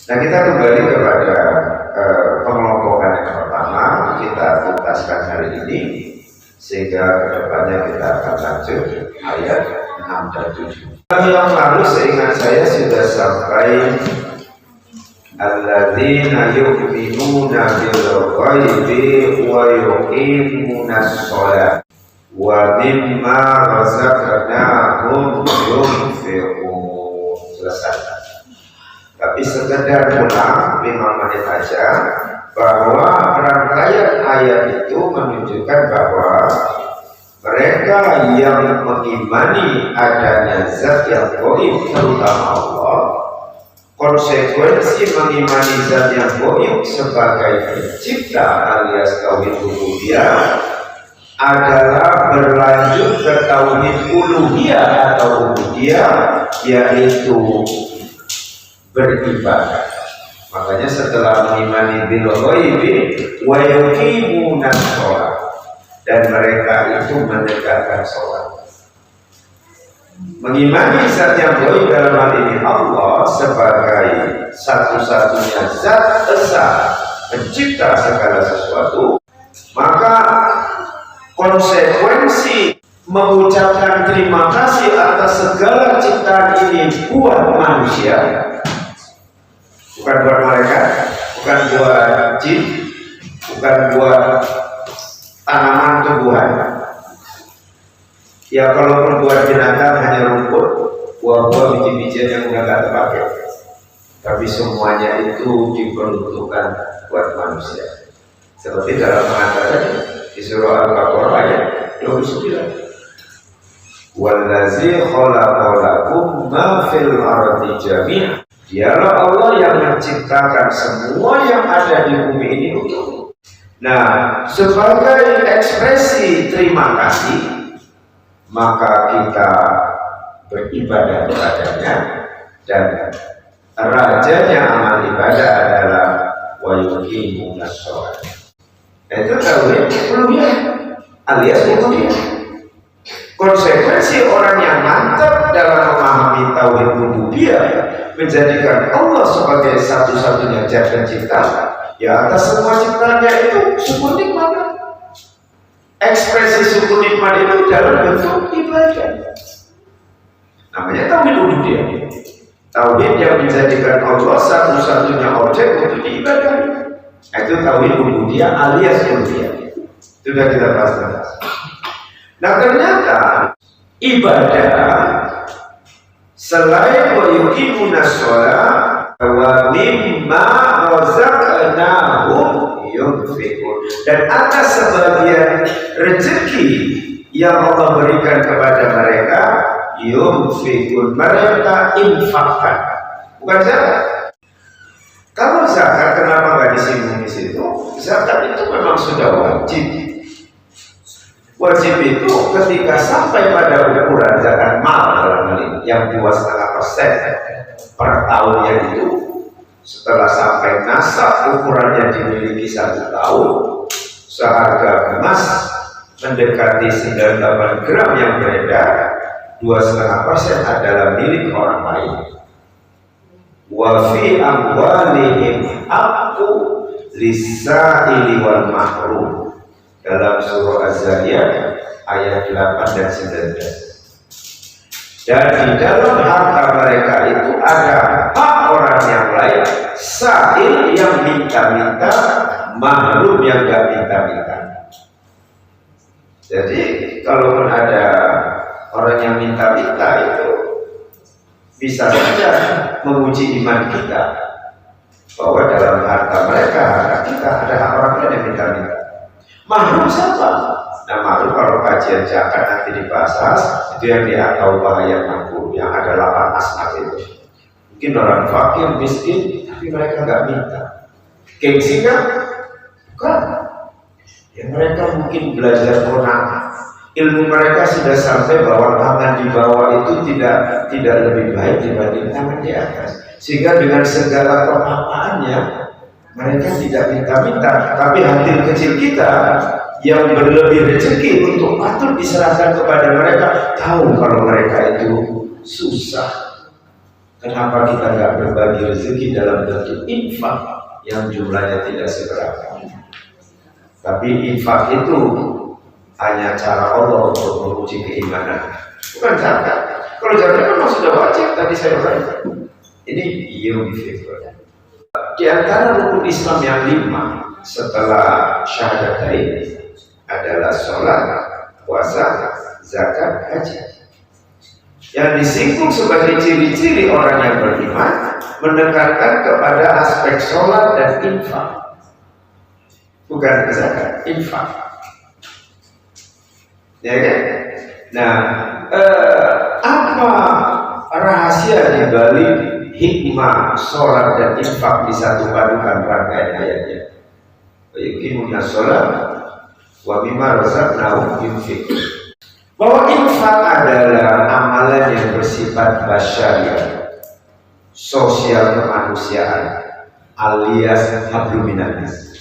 Nah, kita kembali kepada pengelompokan yang pertama kita tuntaskan hari ini, sehingga kedepannya kita akan lanjut ayat 6 dan 7. Yang lalu seingat saya sudah sampai alladzina yu'minuna bil ghaibi wa yuqimunas shalah wa mimma razaqnahum yunfiqun. Selesai. Tapi sekedar ulang 5 menit aja bahwa rangkaian ayat itu menunjukkan bahwa mereka yang mengimani adanya zat yang gaib, terutama Allah, konsekuensi mengimani zat yang gaib sebagai pencipta alias tauhid rububiyah adalah berlanjut ke tauhid uluhiyah atau ubudiyah, yaitu beribadah. Makanya setelah mengimani bil ghaibi wa yuqimunas shalah, dan mereka itu menegakkan sholat. Mengimani zat yang gaib dalam hal ini Allah sebagai satu-satunya zat esa pencipta segala sesuatu, maka konsekuensi mengucapkan terima kasih atas segala ciptaan ini buat manusia, bukan buat mereka, bukan buat jin, bukan buat tanaman tumbuhan. Ya kalau buat binatang hanya rumput, buah-buah, biji-bijian yang udah gak terpakai. Tapi semuanya itu diperuntukkan buat manusia. Seperti dalam pengantaran di surah Al-Baqarah ayat 29. Wallazi khalaqalakum ma fil ardi jami'an. Dialah Allah yang menciptakan semua yang ada di bumi ini untukmu. Nah, sebagai ekspresi terima kasih, maka kita beribadah kepadanya, dan rajanya amal ibadah adalah wa yuqimunas shalah. Itu tauhid uluhiyah alias ubudiyah. Konsekuensi orang yang mantap dalam memahami tauhid rububiyah, menjadikan Allah sebagai satu-satunya zat pencipta, ya atas semua ciptaannya itu syukur nikmat. Ekspresi syukur nikmat itu dalam bentuk ibadah. Namanya tauhid rububiyah. Tauhid yang menjadikan Allah satu-satunya objek untuk diibadahi. Itu tauhid rububiyah alias uluhiyah. Sudah kita bahas. Nah, ternyata ibadah selain wa yuqimunas shalah wa mimma razaqnahum yunfiqun, dan atas sebagian rezeki yang Allah berikan kepada mereka, yunfiqun, mereka infakkan, bukan zakat. Kalau zakat kenapa nggak disinggung di situ? Zakat itu memang sudah wajib. Wajib itu ketika sampai pada ukuran zakat mal dalam hal ini yang 2,5% per tahunnya itu, setelah sampai nasab ukurannya dimiliki 1 tahun, seharga emas mendekati 98 gram yang beredar, 2,5% adalah milik orang lain. Wa fi amwalihim haqqu lis-sa'ili wal mahrum, dalam surah Az-Zariyat ayat 8 dan 19. Dan di dalam harta mereka itu ada hak orang yang lain, sa'il yang minta-minta, mahrum yang gak minta-minta. Jadi kalaupun ada orang yang minta-minta, itu bisa saja menguji iman kita, bahwa dalam harta mereka, harta kita, ada hak orang lain yang minta-minta. Mahrum siapa? Nah, mahrum kalau kajian zakat nanti dibahas, itu yang diatau bahaya 60, yang ada 8 asnaf itu. Mungkin orang fakir, miskin, tapi mereka nggak minta. Gengsi kan? Bukan. Ya, mereka mungkin belajar Quran, ilmu mereka sudah sampai bahwa tangan di bawah itu tidak lebih baik dibanding tangan di atas, sehingga dengan segala kepapaannya mereka tidak minta-minta. Tapi hati kecil kita yang berlebih rezeki untuk patut diserahkan kepada mereka, tahu kalau mereka itu susah. Kenapa kita nggak berbagi rezeki dalam bentuk infak yang jumlahnya tidak seberapa? Tapi infak itu hanya cara Allah untuk menguji keimanan, bukan zakat. Kalau zakat memang sudah wajib, tadi saya uraikan. Ini yunfiqun. Di antara rukun Islam yang 5 setelah syahadatain adalah sholat, puasa, zakat, haji. Yang disinggung sebagai ciri-ciri orang yang beriman menekankan kepada aspek sholat dan infak, bukan zakat, infak. Ya kan? Nah, apa rahasia di balik hikmah sholat dan infak disatupadukan rangkaian ayatnya? Yuqimuna sholat wa mimma razaqnahum yunfiqun. Bahwa infak adalah amalan yang bersifat basyariah, sosial kemanusiaan, alias hablum minan nas.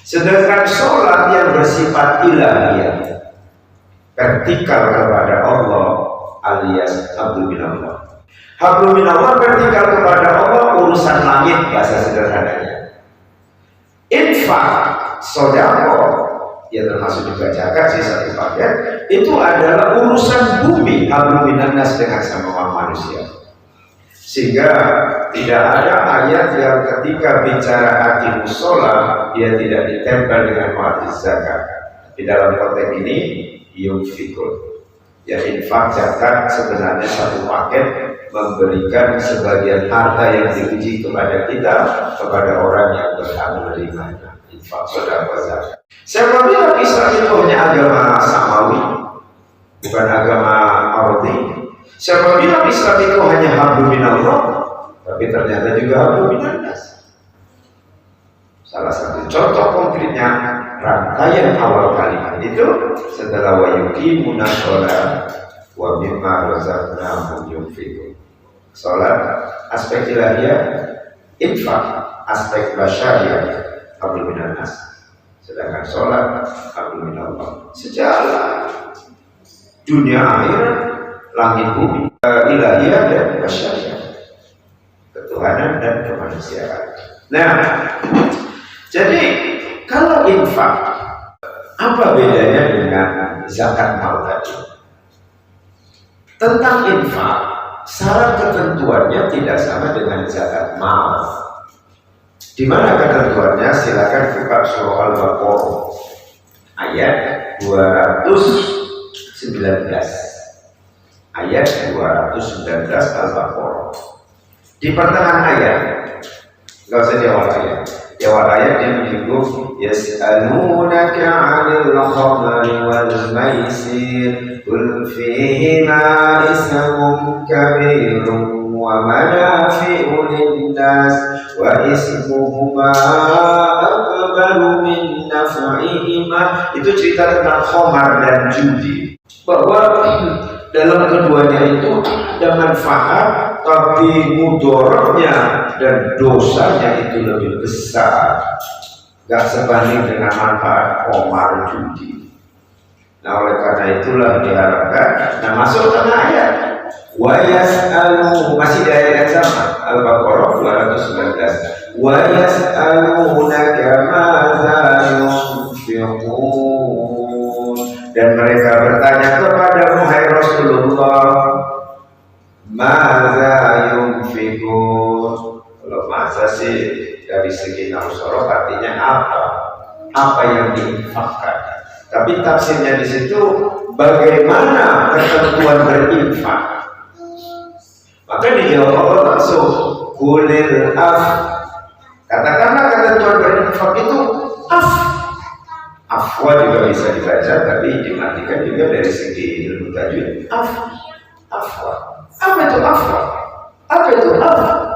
Sedangkan sholat yang bersifat ilahiyah, vertikal kepada Allah, alias hablum minallah. Hablum minallah vertikal kepada Allah, urusan langit bahasa sederhananya. Infak, sedekah, ya termasuk juga zakat sih satu paket, itu adalah urusan bumi, hablum minan nas dengan sama manusia. Sehingga tidak ada ayat yang ketika bicara aqimus sholat dia tidak ditempel dengan wajib zakat. Di dalam konteks ini yunfiqun, ya infak zakat sebenarnya satu paket, memberikan sebagian harta yang diuji kepada kita, kepada orang yang berhak menerimanya. Infak sedekah zakat. Siapa bilang Islam itu hanya agama samawi, bukan agama ardi? Siapa bilang Islam itu hanya hablum minallah, tapi ternyata juga hablum minan nas? Salah satu contoh konkretnya rangkaian awal kalimat itu setelah wa yuqimuna sholat wa mimma razaqnahum yunfiqun. Sholat aspek ilahiyah, infak aspek basyariah, hablum minan nas. Sedangkan sholat hablum minallah, sejalan dunia akhirat, langit bumi, ilahiyah dan basyariah, ketuhanan dan kemanusiaan. Nah, jadi kalau infak, apa bedanya dengan zakat mal tadi? Tentang infak, syarat ketentuannya tidak sama dengan zakat mal. Di mana ketentuannya? Silakan buka surah Al-Baqarah ayat 219. Ayat 219 Al-Baqarah. Di pertengahan ayat, enggak usah di awal ayat. Di awal ayat dia menyinggung yas'alunaka 'anil khamri wal maisir qul fihima ismun kabirun wa manafi'u lin-nas wa ismuhuma akbaru min naf'ihima. Itu cerita tentang khamar dan judi, bahwa dalam keduanya itu ada manfaat, tapi mudorotnya dan dosanya itu lebih besar, gak sebanding dengan manfaat khamar judi. Nah, oleh karena itulah diharapkan. Nah, masuk ke ayat wa yas'alu, masih di ayat yang sama, Al-Baqarah 219. Wa yas'alunaka madza yunfiqun, dan mereka bertanya kepadamu hai Rasulullah, madza yunfiqun. Kalau masa sih dari segi nausoroh artinya apa yang diinfakkan. Tapi tafsirnya di situ bagaimana ketentuan berinfak. Maka dijawab Allah langsung, kulil af. Katakanlah ketentuan berinfak itu af. Afwa juga bisa dibaca, tapi dimatikan juga dari segi ilmu tajwid. Afwa. Apa itu afwa? Apa itu afwa?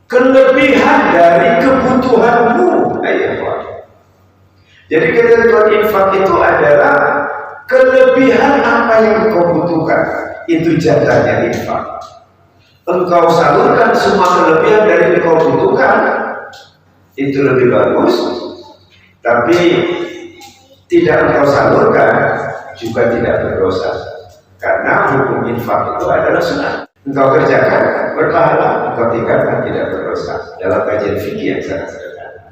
Kelebihan dari kebutuhanmu. Jadi ketentuan infak itu adalah kelebihan apa yang kau butuhkan. Itu jatahnya infak. Engkau salurkan semua kelebihan dari yang kau butuhkan, itu lebih bagus. Tapi tidak engkau salurkan juga tidak berdosa, karena hukum infak itu adalah sunnah. engkau kerjakan berpahala, engkau tinggalkan tidak berdosa. Dalam kajian fikih yang sangat sederhana.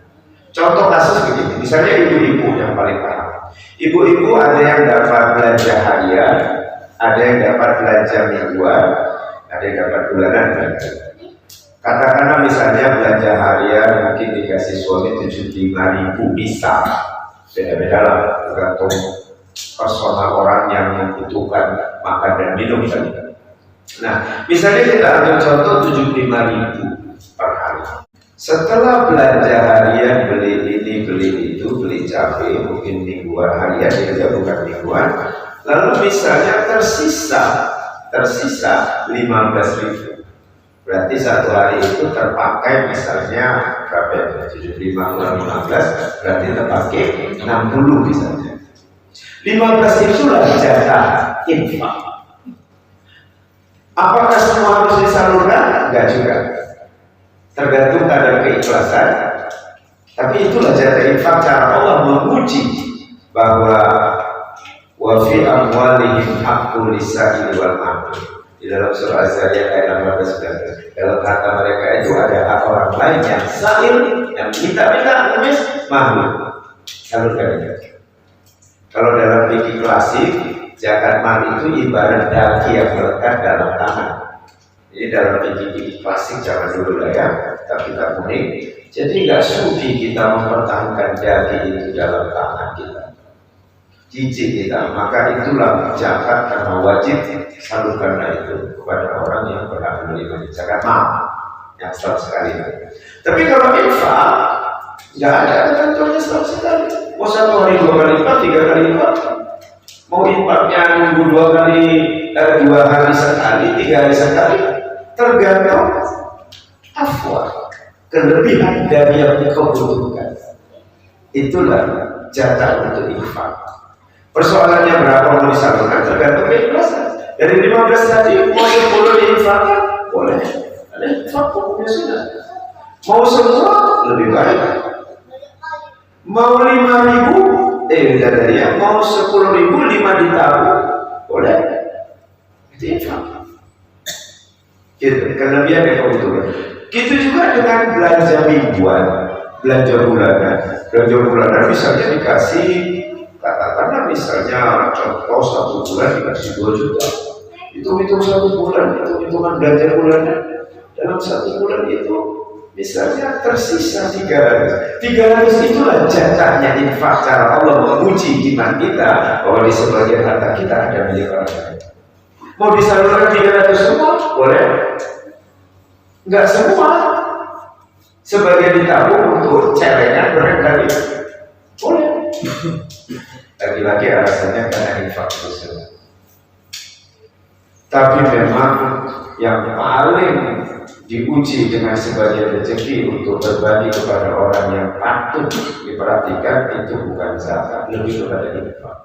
Contoh kasus begini, misalnya ibu-ibu yang paling paham. Ibu-ibu ada yang dapat belanja harian, ada yang dapat belanja mingguan, ada yang dapat bulanan. Katakanlah misalnya belanja harian mungkin dikasih suami 75.000 bisa, beda-beda lah tergantung personal orang yang membutuhkan makan dan minum tadi. Nah, misalnya kita ambil contoh 75.000 per hari. Setelah belanja harian, beli ini, beli itu, beli cabai, mungkin mingguan harian, ya bukan mingguan. Lalu misalnya tersisa 15.000. Berarti satu hari itu terpakai misalnya berapa ya? 75 kurang 15, berarti terpakai 60 misalnya. 15 itulah jatah infak. Apakah semua harus disalurkan? Enggak juga. Tergantung kadar keikhlasan. Tapi itulah jatah infak, cara Allah menguji bahwa wa fi amwalihim haqqul lisa'il wal mahrum. Di dalam surah Az-Zariyat ayat 18-19, dalam harta mereka itu ada hak orang lain yang sa'il, yang minta-minta, nulis mahrum. Salurkan itu. Kalau dalam fikih klasik, zakat mal itu ibarat daki yang melekat dalam tangan. Ini dalam fikih klasik zaman dulu lah ya, kita kuning. Jadi nggak sudi kita mempertahankan daki itu dalam tangan kita, jijik kita. Maka itulah zakat karena wajib salurkan itu kepada orang yang berhak menerima zakat mal yang setahun sekali. Tapi kalau infak nggak ada ketentuannya setahun sekali. Mau 1 hari 2 kali lipat, 3 kali lipat. Mau infaknya nunggu 2 hari sekali, 3 hari sekali, tergantung afwa, kelebihan dari yang kau butuhkan. Itulah jatah untuk infak. Persoalannya berapa mau disalurkan tergantung keikhlasan. Dari 15 tadi mau 10 diinfakkan boleh. Ada infak hukumnya sudah. Mau semua lebih baik. Mau 5.000, mau 10.000, 5 ditabung, boleh. Itu infak. Gitu, kelebihan yang kau butuhkan. Gitu juga dengan belanja mingguan, belanja bulanan. Belanja bulanan misalnya dikasih, katakanlah misalnya contoh 1 bulan dikasih 2 juta. Hitung-hitung 1 bulan, hitung-hitungan belanja bulanan. Dalam 1 bulan itu misalnya tersisa 300. 300 itulah jatahnya infak, cara Allah menguji iman kita bahwa di sebagian harta kita ada milik orang lain. Mau disalurkan 300 semua? Boleh. Enggak semua. Sebagian ditabung untuk celengan barangkali. Boleh. Lagi-lagi alasannya karena infak itu sendiri. Tapi memang yang paling diuji dengan sebagian rezeki untuk berbagi kepada orang yang patut diperhatikan itu bukan zakat, lebih kepada infak.